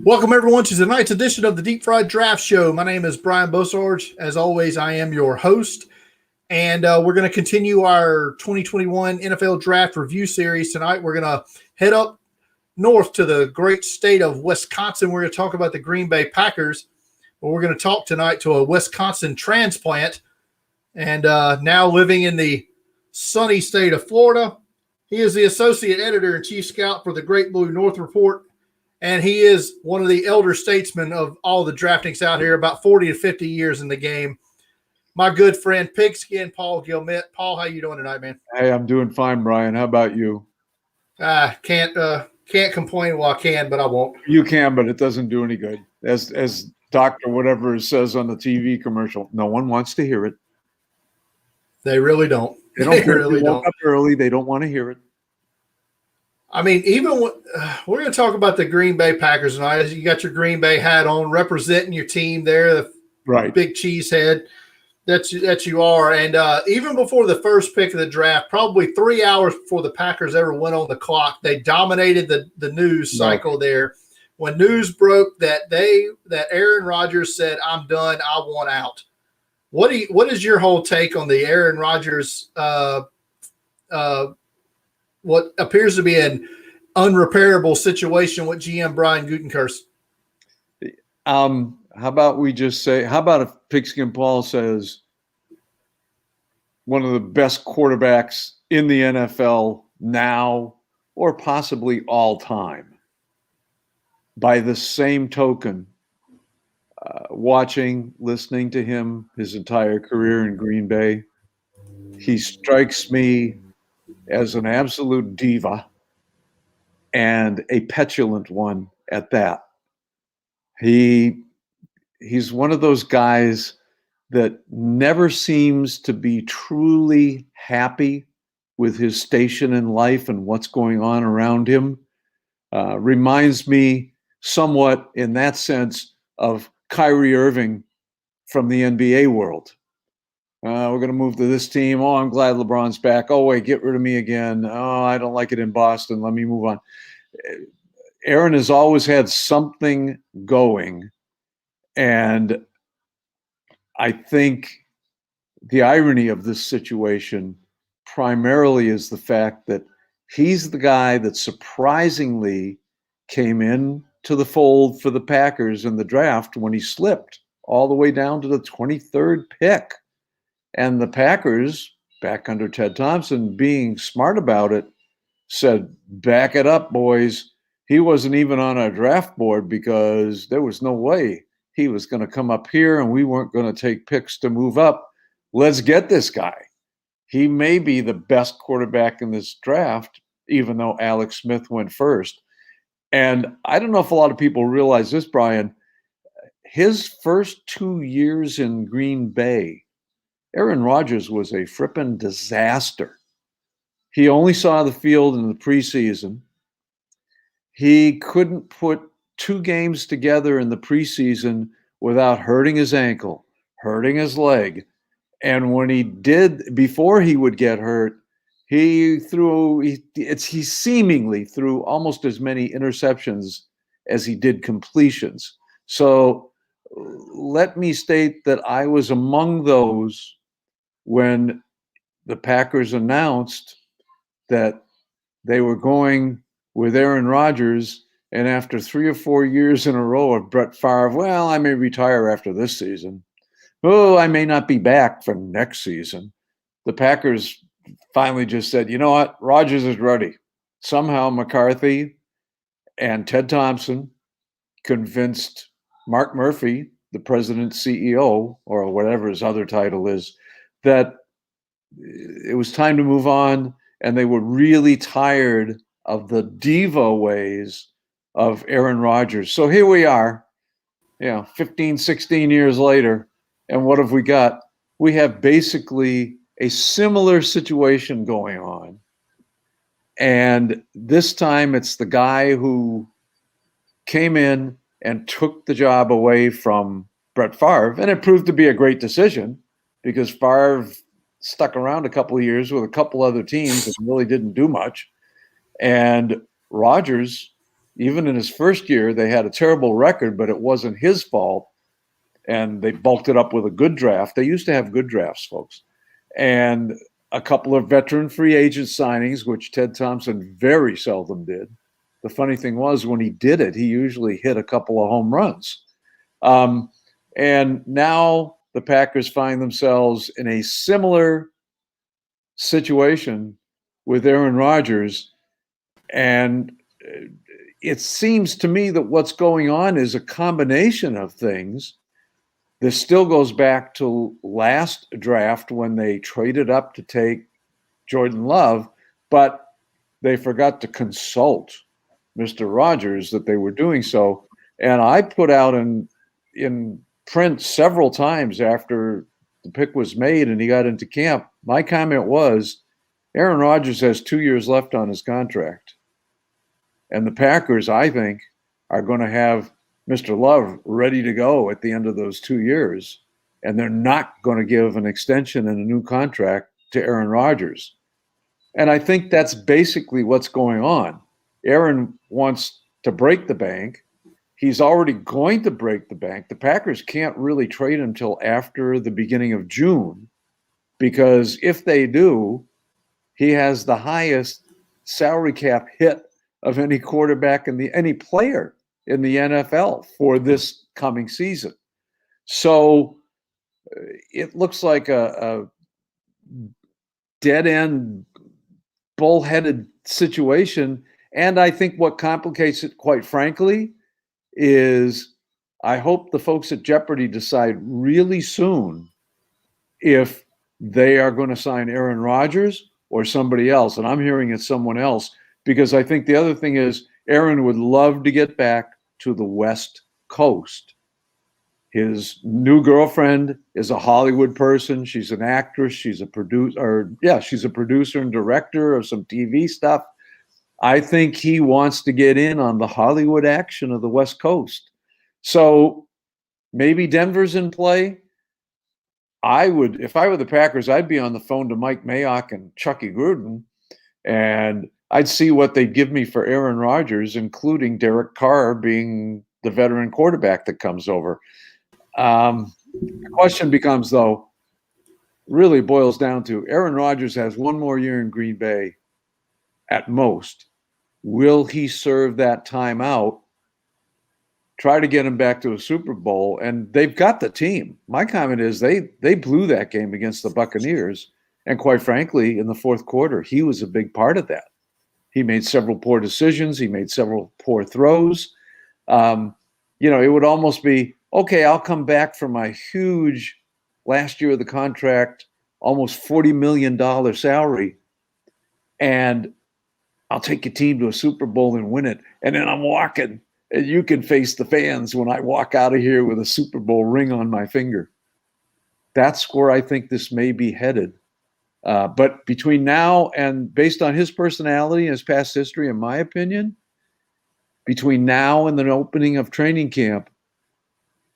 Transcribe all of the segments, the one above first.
Welcome, everyone, to tonight's edition of the Deep Fried Draft Show. My name is Brian Bosarge. As always, I am your host, and we're going to continue our 2021 NFL Draft Review Series tonight. We're going to head up north to the great state of Wisconsin. We're going to talk about the Green Bay Packers, but we're going to talk tonight to a Wisconsin transplant and now living in the sunny state of Florida. He is the associate editor and chief scout for the Great Blue North Report. And he is one of the elder statesmen of all the draftings out here, about 40 to 50 years in the game. My good friend, Pigskin, Paul Guillemette. Paul, how you doing tonight, man? Hey, I'm doing fine, Brian. How about you? Can't complain. Well, I can, but I won't. You can, but it doesn't do any good. As Dr. Whatever says on the TV commercial, no one wants to hear it. They really don't. They really don't. Up early, they don't want to hear it. I mean, even we're going to talk about the Green Bay Packers tonight. You got your Green Bay hat on, representing your team there, the right big cheese head that you are. And even before the first pick of the draft, probably 3 hours before the Packers ever went on the clock, they dominated the news cycle there. When news broke that Aaron Rodgers said, "I'm done, I want out." What is your whole take on the Aaron Rodgers what appears to be an unrepairable situation with GM Brian Gutekunst? How about we just say, how about if Pigskin Paul says one of the best quarterbacks in the NFL now or possibly all time? By the same token, listening to him his entire career in Green Bay, he strikes me as an absolute diva and a petulant one at that. He's one of those guys that never seems to be truly happy with his station in life and what's going on around him. Reminds me somewhat in that sense of Kyrie Irving from the NBA world. We're going to move to this team. Oh, I'm glad LeBron's back. Oh, wait, get rid of me again. Oh, I don't like it in Boston. Let me move on. Aaron has always had something going. And I think the irony of this situation primarily is the fact that he's the guy that surprisingly came in to the fold for the Packers in the draft when he slipped all the way down to the 23rd pick. And the Packers, back under Ted Thompson, being smart about it, said, back it up, boys. He wasn't even on our draft board because there was no way he was going to come up here and we weren't going to take picks to move up. Let's get this guy. He may be the best quarterback in this draft, even though Alex Smith went first. And I don't know if a lot of people realize this, Brian. His first 2 years in Green Bay, Aaron Rodgers was a frippin' disaster. He only saw the field in the preseason. He couldn't put 2 games together in the preseason without hurting his ankle, hurting his leg. And when he did, before he would get hurt, he seemingly threw almost as many interceptions as he did completions. So let me state that I was among those when the Packers announced that they were going with Aaron Rodgers, and after 3 or 4 years in a row of Brett Favre, well, I may retire after this season. Oh, I may not be back for next season. The Packers finally just said, you know what? Rodgers is ready. Somehow McCarthy and Ted Thompson convinced Mark Murphy, the president CEO, or whatever his other title is, that it was time to move on, and they were really tired of the diva ways of Aaron Rodgers. So here we are, 15, 16 years later, and what have we got? We have basically a similar situation going on. And this time it's the guy who came in and took the job away from Brett Favre, and it proved to be a great decision because Favre stuck around a couple of years with a couple other teams and really didn't do much. And Rodgers, even in his first year, they had a terrible record, but it wasn't his fault. And they bulked it up with a good draft. They used to have good drafts, folks. And a couple of veteran free agent signings, which Ted Thompson very seldom did. The funny thing was, when he did it, he usually hit a couple of home runs. And now the Packers find themselves in a similar situation with Aaron Rodgers. And it seems to me that what's going on is a combination of things. This still goes back to last draft when they traded up to take Jordan Love, but they forgot to consult Mr. Rodgers that they were doing so. And I put out in print several times after the pick was made and he got into camp, my comment was, Aaron Rodgers has 2 years left on his contract. And the Packers, I think, are going to have Mr. Love ready to go at the end of those 2 years. And they're not going to give an extension and a new contract to Aaron Rodgers. And I think that's basically what's going on. Aaron wants to break the bank. He's already going to break the bank. The Packers can't really trade him until after the beginning of June, because if they do, he has the highest salary cap hit of any quarterback any player in the NFL for this coming season. So it looks like a dead-end, bullheaded situation. And I think what complicates it, quite frankly, is I hope the folks at Jeopardy decide really soon if they are going to sign Aaron Rodgers or somebody else. And I'm hearing it's someone else, because I think the other thing is Aaron would love to get back to the West Coast. His new girlfriend is a Hollywood person. She's an actress. She's a producer, she's a producer and director of some TV stuff. I think he wants to get in on the Hollywood action of the West Coast. So maybe Denver's in play. If I were the Packers, I'd be on the phone to Mike Mayock and Chucky Gruden, and I'd see what they'd give me for Aaron Rodgers, including Derek Carr being the veteran quarterback that comes over. The question becomes, though, really boils down to Aaron Rodgers has one more year in Green Bay at most. Will he serve that time out? Try to get him back to a Super Bowl, and they've got the team. My comment is they blew that game against the Buccaneers, and quite frankly, in the fourth quarter, he was a big part of that. He made several poor decisions. He made several poor throws. It would almost be, okay, I'll come back for my huge last year of the contract, almost $40 million salary, and I'll take your team to a Super Bowl and win it. And then I'm walking, and you can face the fans when I walk out of here with a Super Bowl ring on my finger. That's where I think this may be headed. But between now and, based on his personality and his past history, in my opinion, between now and the opening of training camp,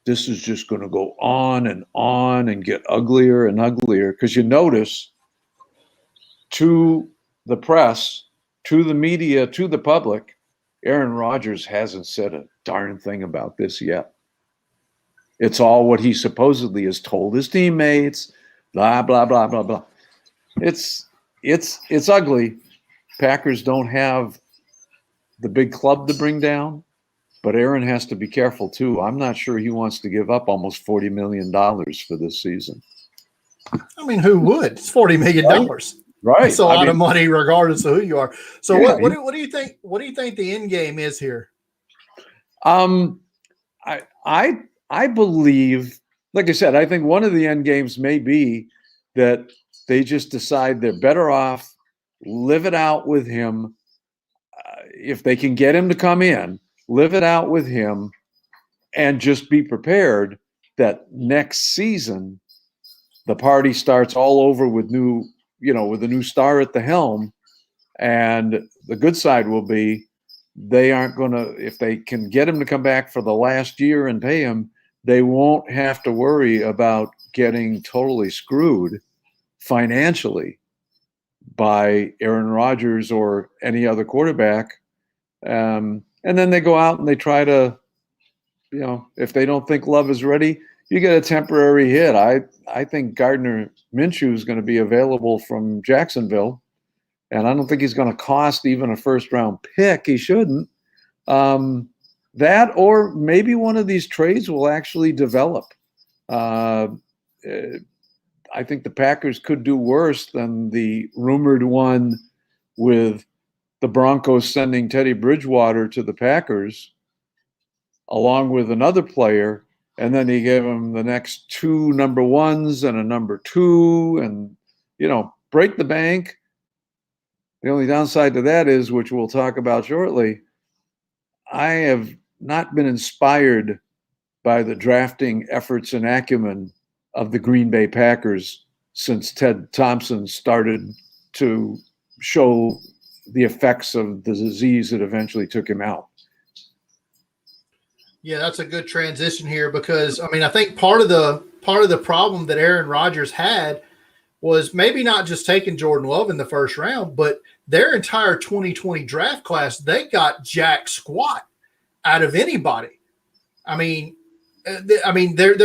this is just going to go on and get uglier and uglier. Because you notice, to the press, to the media, to the public, Aaron Rodgers hasn't said a darn thing about this yet. It's all what he supposedly has told his teammates, blah, blah, blah, blah, blah. It's ugly. Packers don't have the big club to bring down, but Aaron has to be careful too. I'm not sure he wants to give up almost $40 million for this season. I mean, who would? It's $40 million. Right. It's a lot of money regardless of who you are. So yeah, what do you think? What do you think the end game is here? I believe, like I said, I think one of the end games may be that they just decide they're better off, live it out with him. If they can get him to come in, live it out with him, and just be prepared that next season the party starts all over with with a new star at the helm. And the good side will be they aren't going to, if they can get him to come back for the last year and pay him, they won't have to worry about getting totally screwed financially by Aaron Rodgers or any other quarterback. And then they go out and they try to, if they don't think Love is ready, you get a temporary hit. I think Gardner Minshew is going to be available from Jacksonville, and I don't think he's going to cost even a first-round pick. He shouldn't. That or maybe one of these trades will actually develop. I think the Packers could do worse than the rumored one with the Broncos sending Teddy Bridgewater to the Packers along with another player, and then he gave him the next 2 number 1s and a number 2 and, break the bank. The only downside to that is, which we'll talk about shortly, I have not been inspired by the drafting efforts and acumen of the Green Bay Packers since Ted Thompson started to show the effects of the disease that eventually took him out. Yeah, that's a good transition here because I think part of the problem that Aaron Rodgers had was maybe not just taking Jordan Love in the first round, but their entire 2020 draft class, they got jack squat out of anybody. Their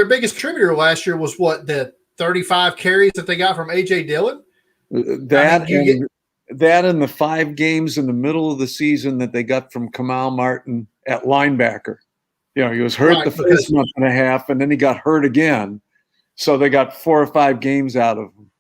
biggest contributor last year was the 35 carries that they got from AJ Dillon. That and the 5 games in the middle of the season that they got from Kamal Martin at linebacker. He was hurt the first month and a half, and then he got hurt again. So they got 4 or 5 games out of him.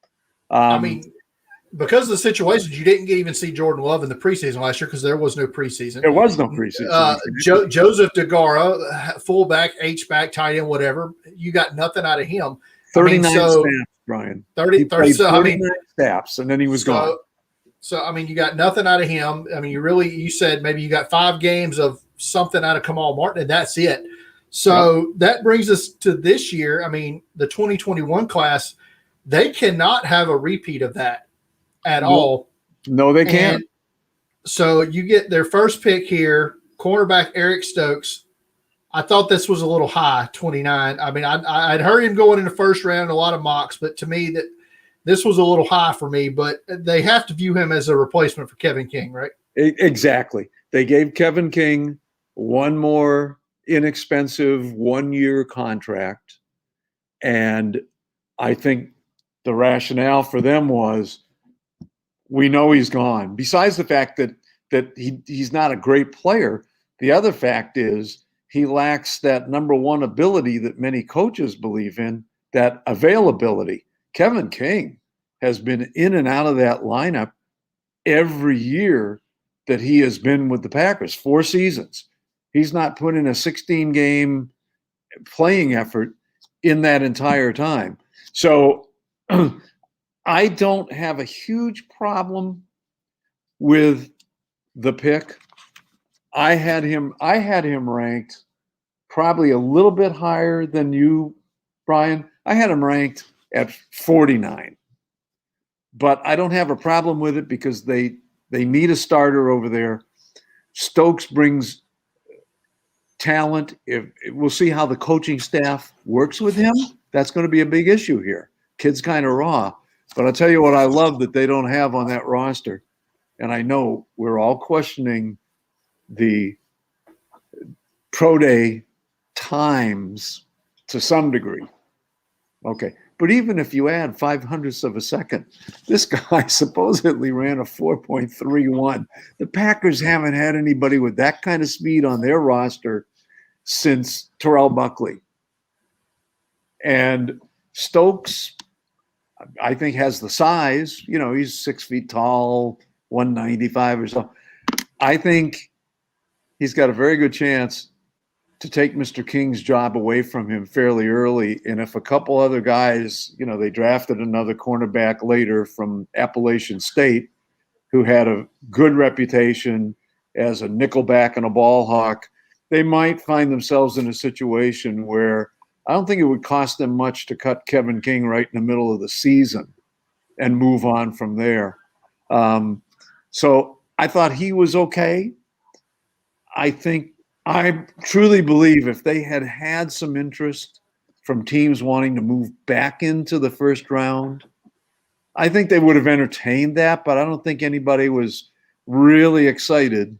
Because of the situations, you didn't even see Jordan Love in the preseason last year because there was no preseason. There was no preseason. Joseph DeGara, fullback, H-back, tight end, whatever. You got nothing out of him. 39 snaps, Brian. 39 snaps, and then he was gone. So, you got nothing out of him. You said maybe you got 5 games of something out of Kamal Martin, and that's it. So that brings us to this year. The 2021 class, they cannot have a repeat of that at all. No, they can't. So you get their first pick here, cornerback Eric Stokes. I thought this was a little high, 29. I'd heard him going in the first round, a lot of mocks, but to me this was a little high for me. But they have to view him as a replacement for Kevin King, right? Exactly. They gave Kevin King one more inexpensive 1-year contract, and I think the rationale for them was, we know he's gone. Besides the fact that he's not a great player, the other fact is he lacks that number 1 ability that many coaches believe in, that availability. Kevin King has been in and out of that lineup every year that he has been with the Packers, 4 seasons. He's not put in a 16-game playing effort in that entire time. So I don't have a huge problem with the pick. I had him ranked probably a little bit higher than you, Brian. I had him ranked at 49. But I don't have a problem with it because they need a starter over there. Stokes brings talent. We'll see how the coaching staff works with him. That's going to be a big issue here. Kid's kind of raw. But I'll tell you what I love that they don't have on that roster. And I know we're all questioning the pro day times to some degree. Okay. But even if you add 0.05 of a second, this guy supposedly ran a 4.31. The Packers haven't had anybody with that kind of speed on their roster since Terrell Buckley. And Stokes, I think, has the size. He's 6 feet tall, 195 or so. I think he's got a very good chance to take Mr. King's job away from him fairly early. And if a couple other guys, they drafted another cornerback later from Appalachian State who had a good reputation as a nickelback and a ball hawk, they might find themselves in a situation where I don't think it would cost them much to cut Kevin King right in the middle of the season and move on from there. So I thought he was okay. I truly believe if they had had some interest from teams wanting to move back into the first round, I think they would have entertained that, but I don't think anybody was really excited.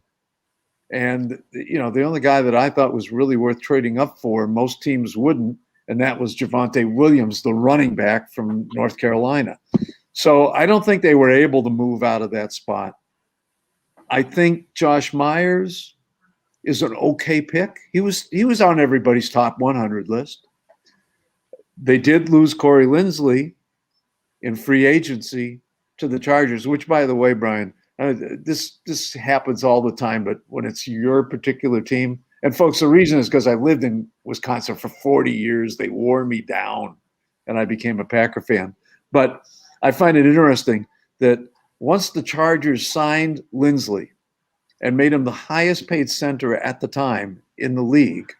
And, you know, the only guy that I thought was really worth trading up for, most teams wouldn't, and that was Javonte Williams, the running back from North Carolina. So I don't think they were able to move out of that spot. I think Josh Myers is an okay pick. He was on everybody's top 100 list. They did lose Corey Linsley in free agency to the Chargers, which, by the way, Brian, this happens all the time, but when it's your particular team, and folks, the reason is because I lived in Wisconsin for 40 years. They wore me down, and I became a Packer fan. But I find it interesting that once the Chargers signed Linsley and made him the highest paid center at the time in the league,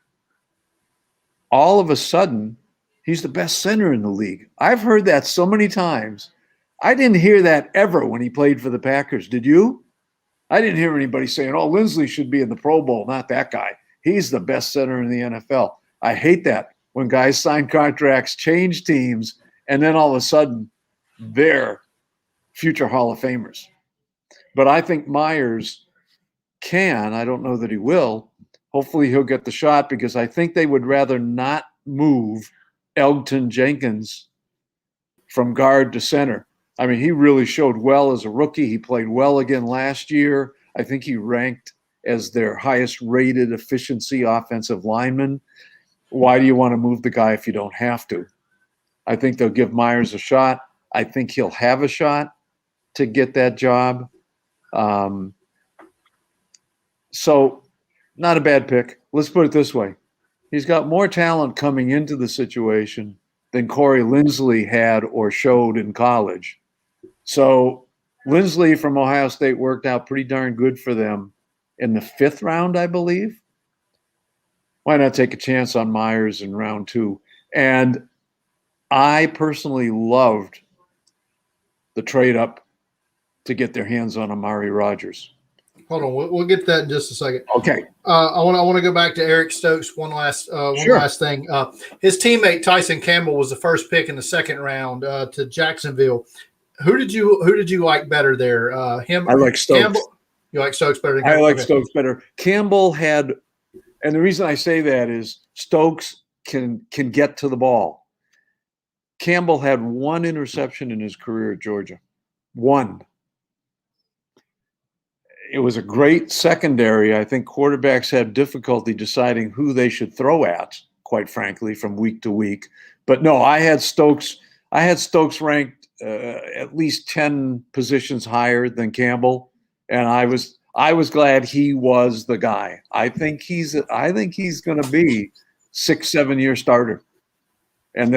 all of a sudden, he's the best center in the league. I've heard that so many times. I didn't hear that ever when he played for the Packers. Did you? I didn't hear anybody saying, oh, Linsley should be in the Pro Bowl, not that guy. He's the best center in the NFL. I hate that when guys sign contracts, change teams, and then all of a sudden they're future Hall of Famers. But I think Myers can. I don't know that he will. Hopefully he'll get the shot because I think they would rather not move Elgton Jenkins from guard to center. I mean, he really showed well as a rookie. He played well again last year. I think he ranked as their highest rated efficiency offensive lineman. Why do you want to move the guy if you don't have to? I think they'll give Myers a shot. I think he'll have a shot to get that job. So not a bad pick. Let's put it this way. He's got more talent coming into the situation than Corey Linsley had or showed in college. So Linsley from Ohio State worked out pretty darn good for them in the 5th round, I believe. Why not take a chance on Myers in round 2? And I personally loved the trade up to get their hands on Amari Rodgers. Hold on, we'll get to that in just a second. Okay. I want to go back to Eric Stokes. One last thing. His teammate Tyson Campbell was the first pick in the 2nd round to Jacksonville. Who did you like better there? Him? I like Stokes. Campbell? You like Stokes better than Campbell? I like Stokes better. Campbell had, and the reason I say that is Stokes can get to the ball. Campbell had 1 interception in his career at Georgia. 1. It was a great secondary. I think quarterbacks have difficulty deciding who they should throw at, quite frankly, from week to week. But no, I had Stokes ranked at least 10 positions higher than Campbell, and I was glad he was the guy. I think he's going to be 6-7 year starter, and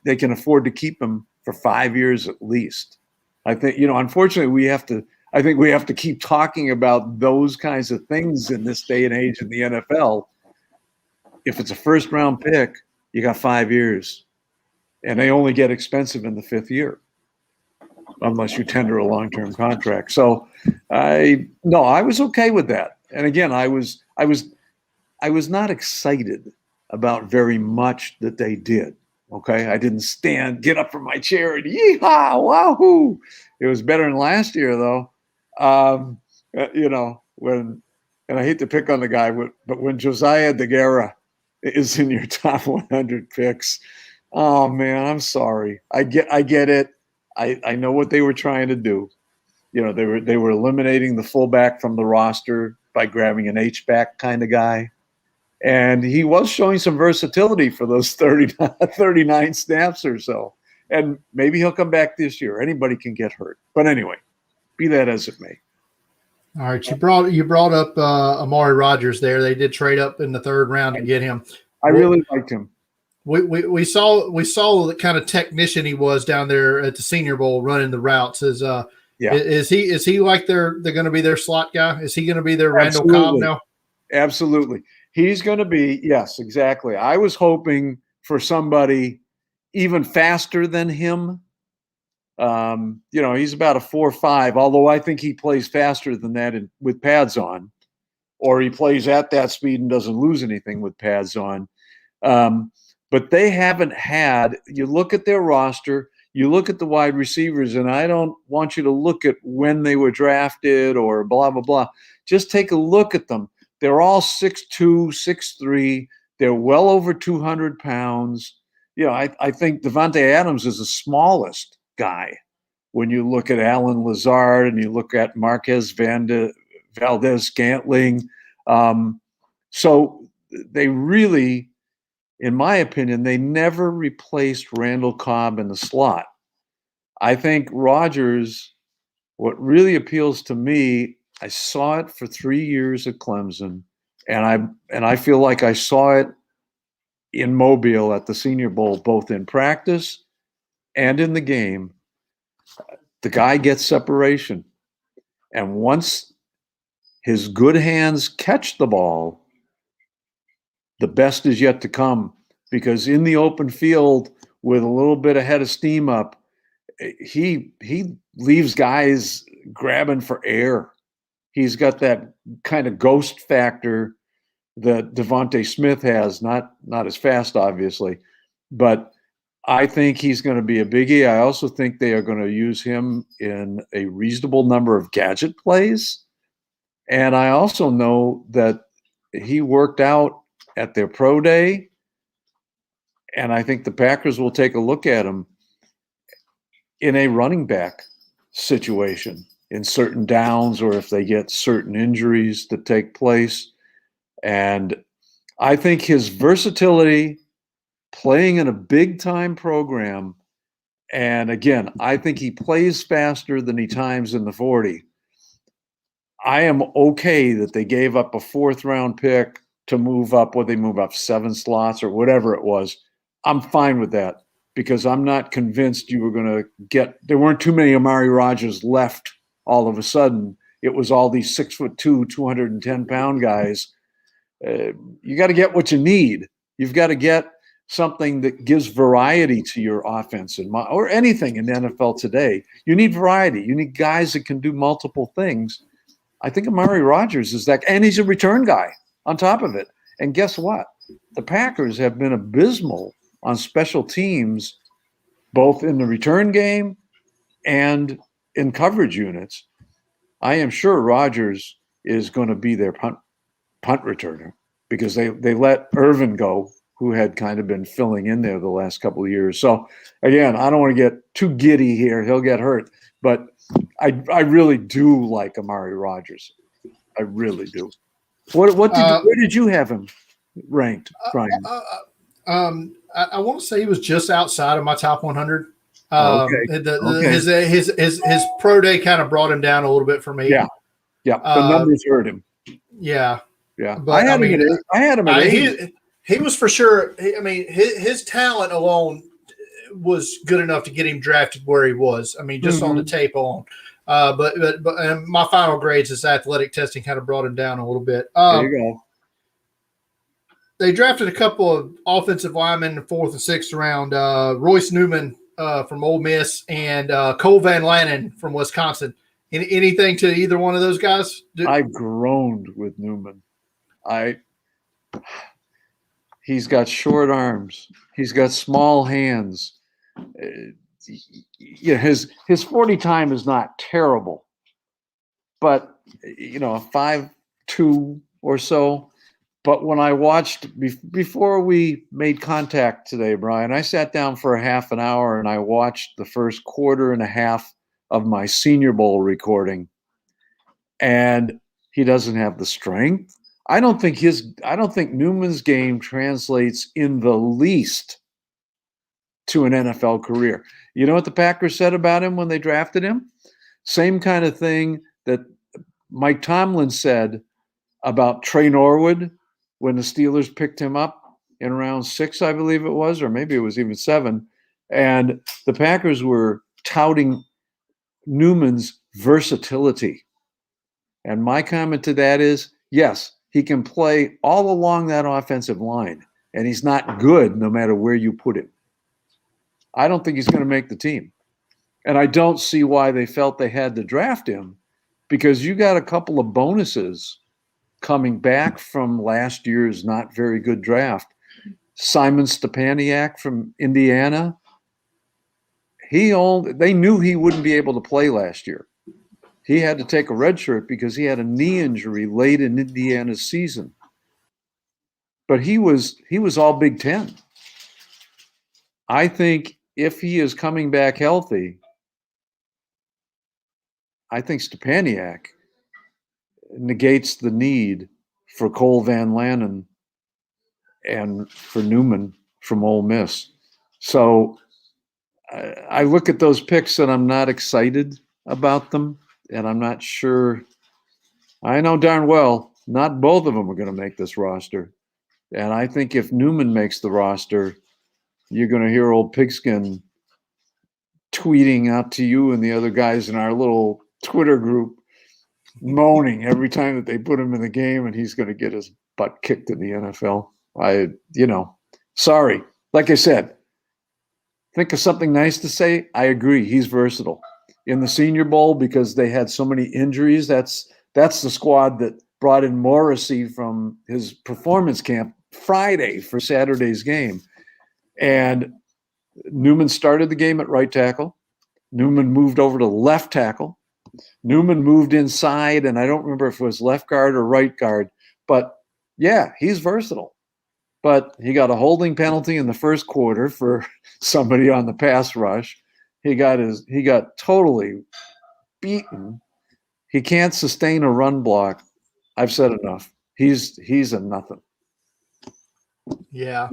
they can afford to keep him for 5 years at least. I think, unfortunately we have to keep talking about those kinds of things in this day and age in the NFL. If it's a 1st round pick, you got 5 years, and they only get expensive in the 5th year, unless you tender a long-term contract. So I was okay with that. And again, I was not excited about very much that they did. Okay. I didn't get up from my chair and yeehaw, wahoo. It was better than last year though. And I hate to pick on the guy, but when Josiah DeGuara is in your top 100 picks, oh man, I'm sorry. I get it. I know what they were trying to do. They were eliminating the fullback from the roster by grabbing an H-back kind of guy. And he was showing some versatility for those 39 snaps or so. And maybe he'll come back this year. Anybody can get hurt. But anyway, be that as it may. All right, you brought up Amari Rodgers there. They did trade up in the 3rd round to get him. I really liked him. We saw the kind of technician he was down there at the Senior Bowl running the routes. Is he like they're going to be their slot guy? Is he going to be their Randall Cobb now? Absolutely. He's going to be, yes, exactly. I was hoping for somebody even faster than him. He's about a 4.5, although I think he plays faster than that with pads on, or he plays at that speed and doesn't lose anything with pads on. But they haven't had, you look at their roster, you look at the wide receivers, and I don't want you to look at when they were drafted or blah, blah, blah. Just take a look at them. They're all 6'2", 6'3". They're well over 200 pounds. I think Devontae Adams is the smallest guy when you look at Alan Lazard and you look at Marquez Valdez-Scantling. So they really, in my opinion, they never replaced Randall Cobb in the slot. I think Rodgers, what really appeals to me, I saw it for 3 years at Clemson, and I feel like I saw it in Mobile at the Senior Bowl, both in practice and in the game. The guy gets separation. And once his good hands catch the ball, the best is yet to come, because in the open field with a little bit of head of steam up, he leaves guys grabbing for air. He's got that kind of ghost factor that Devontae Smith has, not as fast, obviously, but I think he's going to be a biggie. I also think they are going to use him in a reasonable number of gadget plays. And I also know that he worked out at their pro day, and I think the Packers will take a look at him in a running back situation in certain downs, or if they get certain injuries that take place. And I think his versatility, playing in a big-time program, and again, I think he plays faster than he times in the 40. I am okay that they gave up a 4th-round pick to move up, they move up 7 slots or whatever it was. I'm fine with that, because I'm not convinced you were going to get – there weren't too many Amari Rodgers left all of a sudden. It was all these 6'2", 210-pound guys. You got to get what you need. You've got to get something that gives variety to your offense or anything in the NFL today. You need variety. You need guys that can do multiple things. I think Amari Rodgers is that, and he's a return guy on top of it. And guess what? The Packers have been abysmal on special teams, both in the return game and in coverage units. I am sure Rodgers is going to be their punt returner, because they let Irvin go, who had kind of been filling in there the last couple of years. So again, I don't want to get too giddy here. He'll get hurt, but I really do like Amari Rodgers. I really do. Where did you have him ranked, Brian? I want to say he was just outside of my top 100. Okay. His pro day kind of brought him down a little bit for me. Yeah. The numbers hurt him. Yeah. But I had him at 8. He was for sure. His talent alone was good enough to get him drafted where he was. Just on the tape alone. But my final grades, his athletic testing kind of brought him down a little bit. There you go. They drafted a couple of offensive linemen in the 4th and 6th round. Royce Newman from Ole Miss and Cole Van Lanen from Wisconsin. Anything to either one of those guys? I groaned with Newman. He's got short arms. He's got small hands. His 40 time is not terrible, but a 5'2" or so. But when I watched before we made contact today, Brian, I sat down for a half an hour and I watched the first quarter and a half of my Senior Bowl recording, and he doesn't have the strength. I don't think Newman's game translates in the least to an NFL career. You know what the Packers said about him when they drafted him? Same kind of thing that Mike Tomlin said about Trey Norwood when the Steelers picked him up in round 6, I believe it was, or maybe it was even 7. And the Packers were touting Newman's versatility. And my comment to that is, yes, he can play all along that offensive line, and he's not good no matter where you put him. I don't think he's going to make the team. And I don't see why they felt they had to draft him, because you got a couple of bonuses coming back from last year's not very good draft. Simon Stepaniak from Indiana. They knew he wouldn't be able to play last year. He had to take a red shirt because he had a knee injury late in Indiana's season. But he was all Big Ten. I think if he is coming back healthy, I think Stepaniak negates the need for Cole Van Lanen and for Newman from Ole Miss. So I look at those picks and I'm not excited about them, and I'm not sure. I know darn well not both of them are going to make this roster. And I think if Newman makes the roster, you're going to hear old Pigskin tweeting out to you and the other guys in our little Twitter group, moaning every time that they put him in the game, and he's going to get his butt kicked in the NFL. Sorry. Like I said, think of something nice to say. I agree. He's versatile. In the Senior Bowl, because they had so many injuries, that's the squad that brought in Morrissey from his performance camp Friday for Saturday's game. And Newman started the game at right tackle. Newman moved over to left tackle. Newman moved inside, and I don't remember if it was left guard or right guard. But, yeah, he's versatile. But he got a holding penalty in the first quarter for somebody on the pass rush. He got totally beaten. He can't sustain a run block. I've said enough. He's a nothing. Yeah.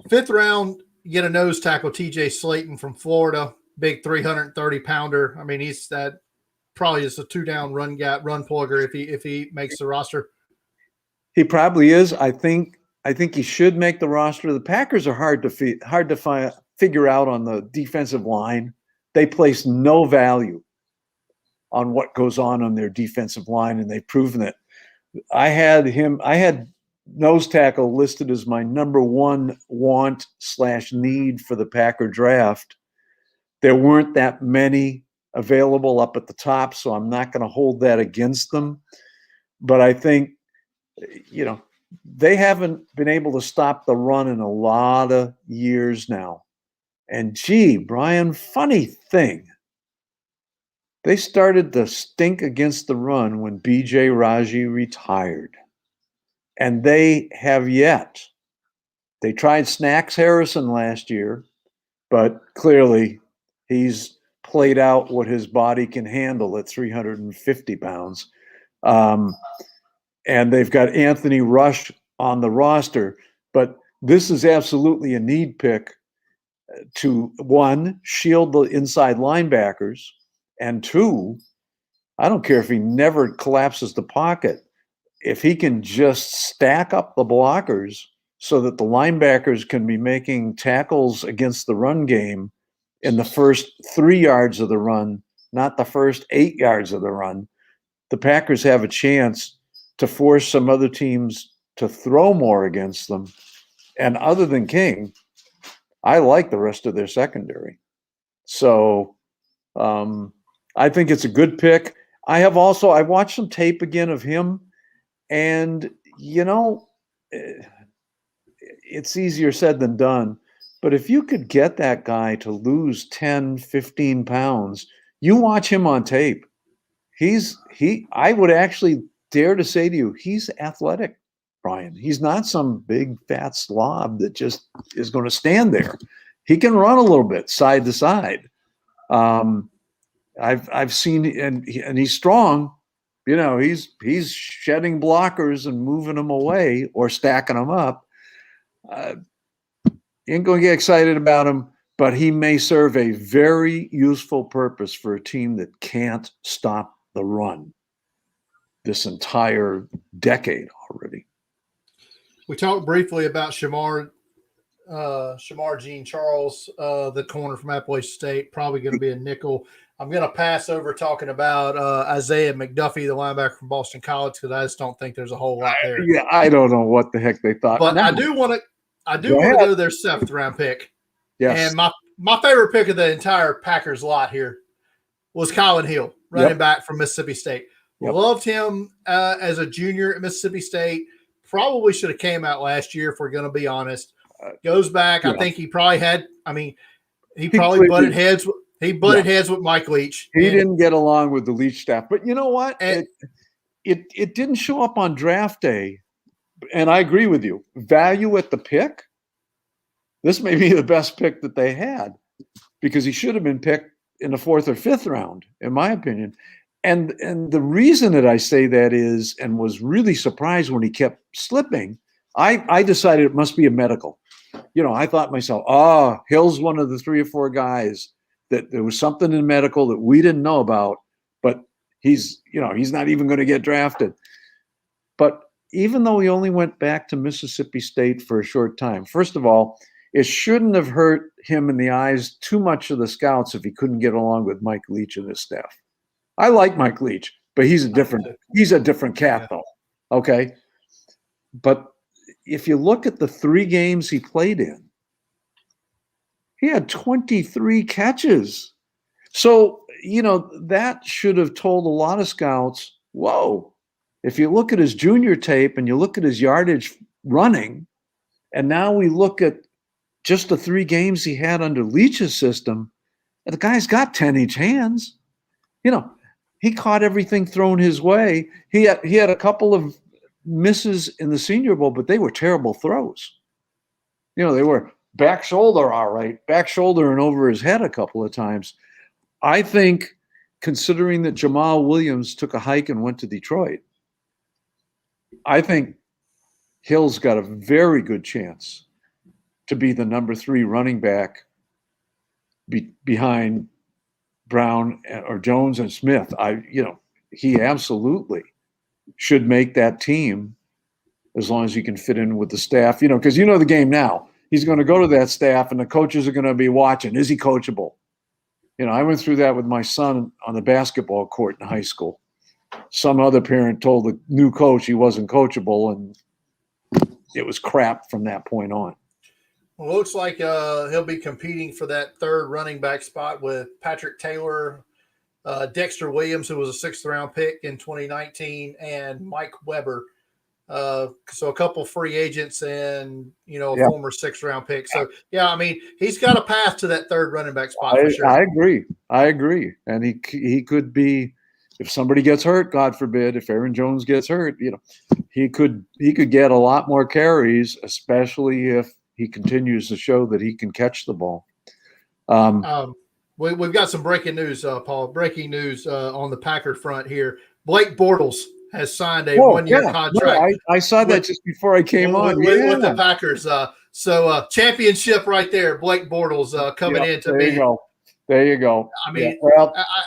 Fifth round, you get a nose tackle, TJ Slayton from Florida, big 330-pounder. I mean, he's that probably is a two-down run plugger if he makes the roster. He probably is. I think he should make the roster. The Packers are hard to figure out on the defensive line. They place no value on what goes on their defensive line, and they've proven it. I had nose tackle listed as my number one want/need for the Packer draft. There weren't that many available up at the top, so I'm not going to hold that against them. But I think, they haven't been able to stop the run in a lot of years now. And gee, Brian, funny thing, they started to stink against the run when B.J. Raji retired. And they have yet. They tried Snacks Harrison last year, but clearly he's played out what his body can handle at 350 pounds. And they've got Anthony Rush on the roster. But this is absolutely a need pick to, one, shield the inside linebackers, and two, I don't care if he never collapses the pocket. If he can just stack up the blockers so that the linebackers can be making tackles against the run game in the first 3 yards of the run, not the first 8 yards of the run, the Packers have a chance to force some other teams to throw more against them. And other than King, I like the rest of their secondary. So I think it's a good pick. I watched some tape again of him, and it's easier said than done. But if you could get that guy to lose 10, 15 pounds, you watch him on tape. I would actually dare to say to you, he's athletic, Brian. He's not some big fat slob that just is going to stand there. He can run a little bit side to side. I've seen, and he's strong. He's shedding blockers and moving them away or stacking them up. Ain't going to get excited about him, but he may serve a very useful purpose for a team that can't stop the run this entire decade already. We talked briefly about Shamar Jean Charles, the corner from Appalachian State, probably going to be a nickel. I'm going to pass over talking about Isaiah McDuffie, the linebacker from Boston College, because I just don't think there's a whole lot there. Yeah, I don't know what the heck they thought. But I do want to go to their 7th round pick. Yes. And my favorite pick of the entire Packers lot here was Colin Hill, running back from Mississippi State. Yep. Loved him as a junior at Mississippi State. Probably should have came out last year, if we're going to be honest. Goes back. Yeah. I think he probably had. I mean, he clearly- butted heads. He butted heads with Mike Leach. He didn't get along with the Leach staff, but you know what? And- It didn't show up on draft day, and I agree with you. Value at the pick. This may be the best pick that they had because he should have been picked in the 4th or 5th round, in my opinion. And the reason that I say that is, and was really surprised when he kept slipping, I decided it must be a medical. I thought to myself, Hill's one of the 3 or 4 guys that there was something in medical that we didn't know about, but he's not even going to get drafted. But even though he only went back to Mississippi State for a short time, first of all, it shouldn't have hurt him in the eyes too much of the scouts if he couldn't get along with Mike Leach and his staff. I like Mike Leach, but he's a different cat though. Okay. But if you look at the 3 games he played in, he had 23 catches. So, that should have told a lot of scouts, whoa, if you look at his junior tape and you look at his yardage running, and now we look at just the 3 games he had under Leach's system, and the guy's got 10-inch hands. He caught everything thrown his way. He had a couple of misses in the Senior Bowl, but they were terrible throws. They were back shoulder, all right, back shoulder and over his head a couple of times. I think, considering that Jamal Williams took a hike and went to Detroit, I think Hill's got a very good chance to be the number 3 running back behind Brown or Jones and Smith. He absolutely should make that team as long as he can fit in with the staff, because the game now. He's going to go to that staff and the coaches are going to be watching. Is he coachable? I went through that with my son on the basketball court in high school. Some other parent told the new coach he wasn't coachable, and it was crap from that point on. Well, it looks like he'll be competing for that 3rd running back spot with Patrick Taylor, Dexter Williams, who was a 6th-round pick in 2019, and Mike Weber. So a couple free agents and, a former 6th-round pick. So, he's got a path to that 3rd running back spot for sure. I agree. And he could be, if somebody gets hurt, God forbid, if Aaron Jones gets hurt, he could get a lot more carries, especially if he continues to show that he can catch the ball. We've got some breaking news, Paul. Breaking news on the Packer front here. Blake Bortles has signed a 1-year contract. No, I saw that just before I came on. With the Packers. So championship right there. Blake Bortles coming in to be. There you go. I mean,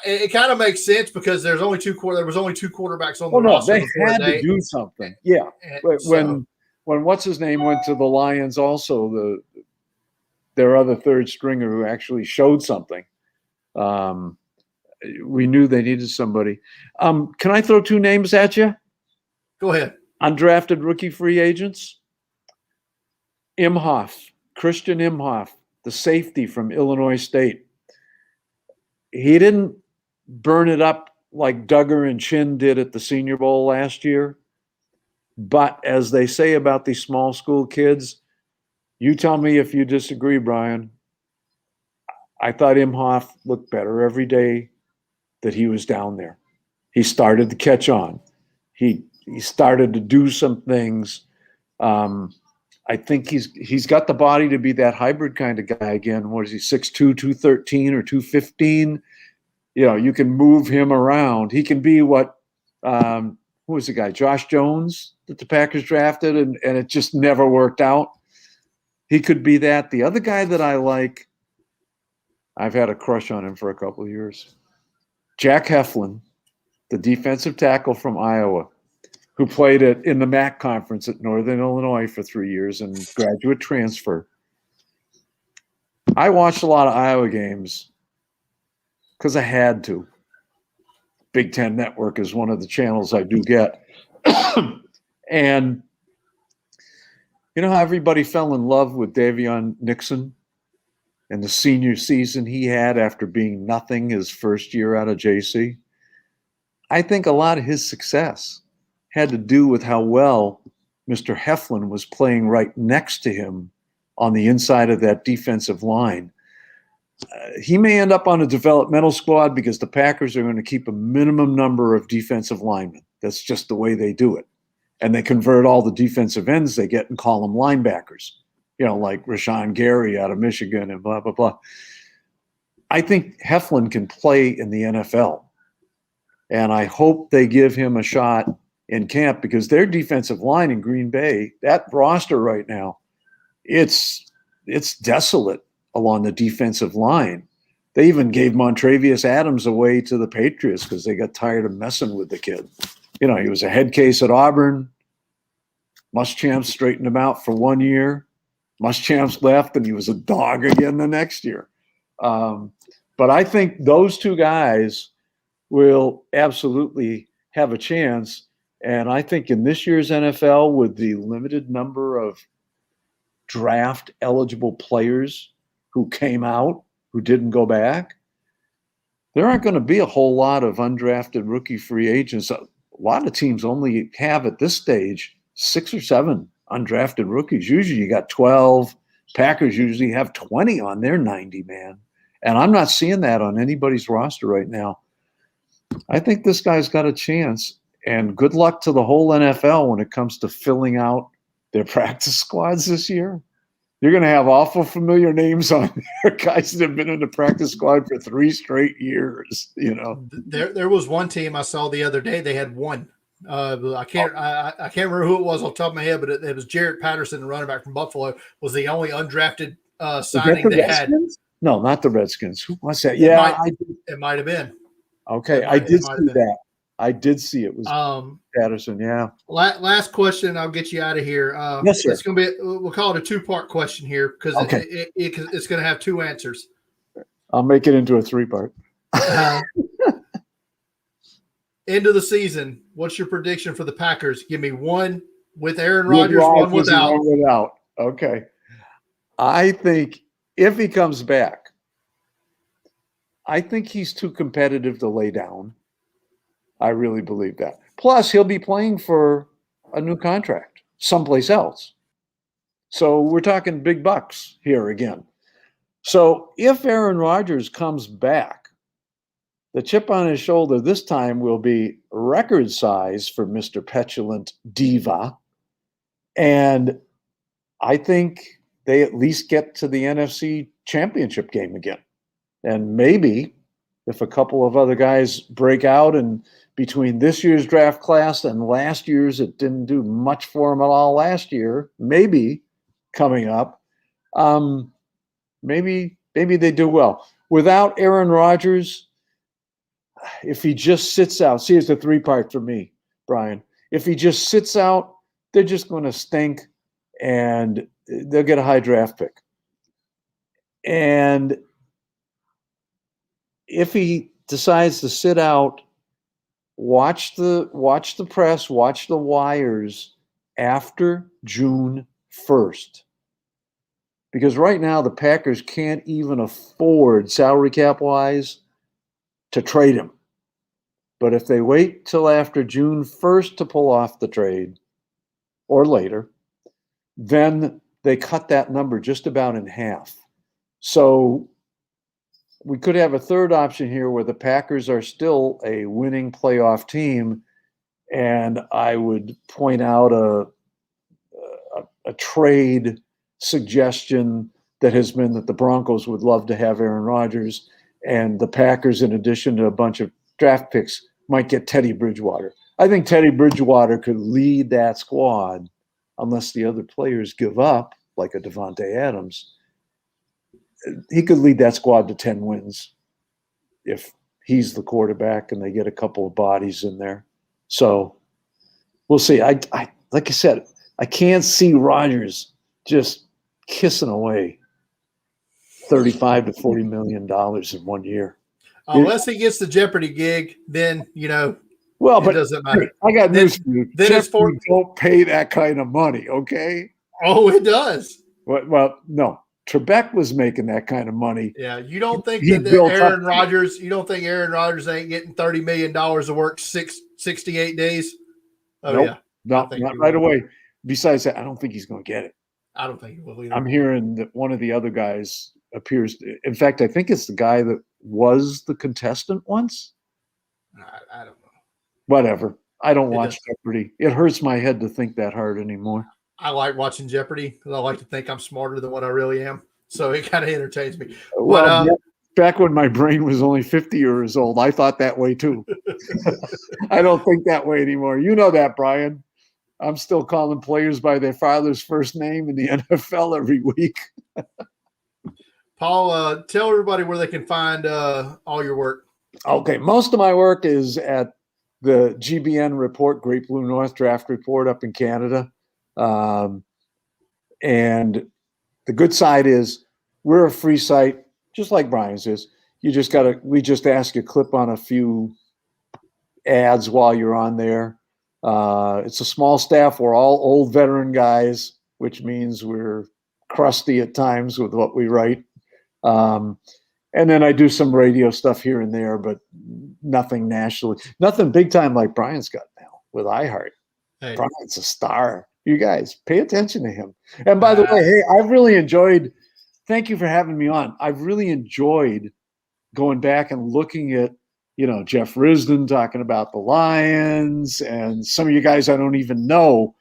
it kind of makes sense because there was only 2 quarterbacks on the roster. They had to do something. Yeah. When what's his name went to the Lions, also their other 3rd stringer who actually showed something. We knew they needed somebody. Can I throw 2 names at you? Go ahead. Undrafted rookie free agents. Christian Imhoff, the safety from Illinois State. He didn't burn it up like Duggar and Chin did at the Senior Bowl last year. But as they say about these small school kids, you tell me if you disagree, Brian. I thought Imhoff looked better every day that he was down there. He started to catch on. He started to do some things. I think he's got the body to be that hybrid kind of guy again. What is he, 6'2", 213 or 215? You can move him around. He can be what who was the guy? Josh Jones that the Packers drafted and it just never worked out. He could be that. The other guy that I like, I've had a crush on him for a couple of years. Jack Heflin, the defensive tackle from Iowa, who played in the MAC conference at Northern Illinois for 3 years and graduate transfer. I watched a lot of Iowa games because I had to. Big Ten Network is one of the channels I do get. And you know how everybody fell in love with Davion Nixon and the senior season he had after being nothing his first year out of JC? I think a lot of his success had to do with how well Mr. Heflin was playing right next to him on the inside of that defensive line. He may end up on a developmental squad because the Packers are going to keep a minimum number of defensive linemen. That's just the way they do it. And they convert all the defensive ends they get and call them linebackers, like Rashawn Gary out of Michigan and blah, blah, blah. I think Heflin can play in the NFL. And I hope they give him a shot in camp because their defensive line in Green Bay, that roster right now, it's desolate along the defensive line. They even gave Montravius Adams away to the Patriots because they got tired of messing with the kid. He was a head case at Auburn. Muschamp straightened him out for 1 year. Muschamp left, and he was a dog again the next year. But I think those two guys will absolutely have a chance. And I think in this year's NFL, with the limited number of draft-eligible players who came out, who didn't go back, there aren't going to be a whole lot of undrafted rookie free agents. A lot of teams only have at this stage 6 or 7 undrafted rookies. Usually you got 12. Packers usually have 20 on their 90-man. And I'm not seeing that on anybody's roster right now. I think this guy's got a chance. And good luck to the whole NFL when it comes to filling out their practice squads this year. You're going to have awful familiar names on there, guys that have been in the practice squad for 3 straight years. There was one team I saw the other day. They had one. I can't remember who it was off the top of my head, but it was Jarrett Patterson, the running back from Buffalo, was the only undrafted signing they had. No, not the Redskins. Who was that? Yeah, it might have been. Okay, I did see that. I did see it was Patterson. Yeah. Last question. I'll get you out of here. Yes, sir. It's going to be. We'll call it a 2-part question here because it's going to have 2 answers. I'll make it into a 3-part. End of the season. What's your prediction for the Packers? Give me one with Aaron Rodgers, one without. One without. Okay. I think if he comes back, I think he's too competitive to lay down. I really believe that. Plus, he'll be playing for a new contract someplace else. So we're talking big bucks here again. So if Aaron Rodgers comes back, the chip on his shoulder this time will be record size for Mr. Petulant Diva. And I think they at least get to the NFC Championship game again. And maybe if a couple of other guys break out, and between this year's draft class and last year's, it didn't do much for them at all last year, maybe coming up, maybe they do well. Without Aaron Rodgers, if he just sits out, see, it's a 3-part for me, Brian. If he just sits out, they're just going to stink and they'll get a high draft pick. And if he decides to sit out, watch the press, watch the wires after June 1st. Because right now the Packers can't even afford, salary cap wise, to trade him. But if they wait till after June 1st to pull off the trade, or later, then they cut that number just about in half. So we could have a third option here where the Packers are still a winning playoff team, and I would point out a trade suggestion that has been that the Broncos would love to have Aaron Rodgers, and the Packers, in addition to a bunch of draft picks, might get Teddy Bridgewater. I think Teddy Bridgewater could lead that squad unless the other players give up, like a Devontae Adams. He could lead that squad to 10 wins if he's the quarterback and they get a couple of bodies in there. So we'll see. I like I said, I can't see Rodgers just kissing away $35 to $40 million in 1 year. Unless he gets the Jeopardy gig, then, well, but it doesn't matter. I got news for you. Then it's don't pay that kind of money, okay? Oh, it does. Well, no. Trebek was making that kind of money. Yeah, you don't think that Aaron Rodgers? You don't think Aaron Rodgers ain't getting $30 million to work 68 days? Oh, nope, yeah, not right away. Besides that, I don't think he's going to get it. I don't think he will either. I'm hearing that one of the other guys appears. In fact, I think it's the guy that was the contestant once. I don't know. Whatever. I don't watch does. Jeopardy. It hurts my head to think that hard anymore. I like watching Jeopardy because I like to think I'm smarter than what I really am. So it kind of entertains me. Well, back when my brain was only 50 years old, I thought that way too. I don't think that way anymore. You know that, Brian. I'm still calling players by their father's first name in the NFL every week. Paul, tell everybody where they can find all your work. Okay, most of my work is at the GBN Report, Great Blue North Draft Report up in Canada. And the good side is we're a free site, just like Brian's is. We just ask you to clip on a few ads while you're on there. It's a small staff. We're all old veteran guys, which means we're crusty at times with what we write. And then I do some radio stuff here and there, but nothing nationally, nothing big time like Brian's got now with iHeart. Hey. Brian's a star. You guys pay attention to him. And by the way, hey, I've really enjoyed, thank you for having me on. I've really enjoyed going back and looking at, Jeff Risdon talking about the Lions and some of you guys I don't even know.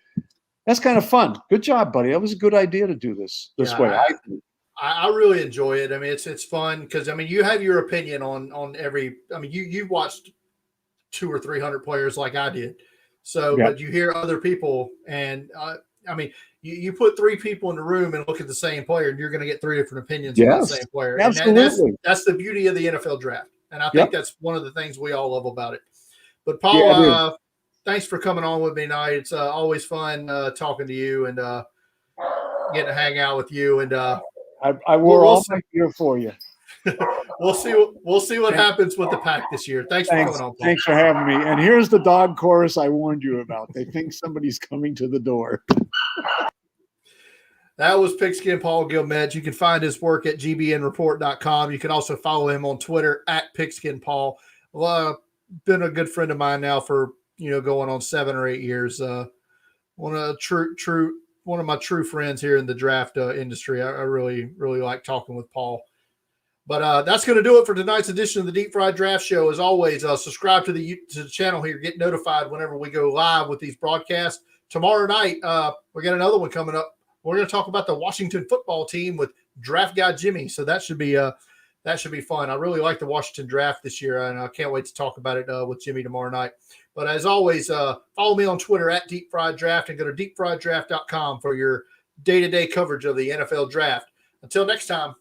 That's kind of fun. Good job, buddy. That was a good idea to do this way. I really enjoy it. I mean, it's fun because you have your opinion on every. You watched 200 or 300 players like I did, so but you hear other people, and you put 3 people in the room and look at the same player, and you're going to get 3 different opinions on the same player. Absolutely. And that's the beauty of the NFL draft, and I think that's one of the things we all love about it. But Paul, thanks for coming on with me tonight. It's always fun talking to you and getting to hang out with you and. I wore all my gear for you. We'll see what happens with the pack this year. Thanks for coming on, Paul. Thanks for having me. And here's the dog chorus I warned you about. They think somebody's coming to the door. That was Pigskin Paul Guillemette. You can find his work at gbnreport.com. You can also follow him on Twitter at Pigskin Paul. Been a good friend of mine now for going on 7 or 8 years. One of my true friends here in the draft industry. I really, really like talking with Paul. But that's going to do it for tonight's edition of the Deep Fried Draft Show. As always, subscribe to the channel here. Get notified whenever we go live with these broadcasts. Tomorrow night, we got another one coming up. We're going to talk about the Washington football team with draft guy Jimmy. So that should be fun. I really like the Washington draft this year, and I can't wait to talk about it with Jimmy tomorrow night. But as always, follow me on Twitter at Deep Fried Draft and go to deepfrieddraft.com for your day-to-day coverage of the NFL draft. Until next time.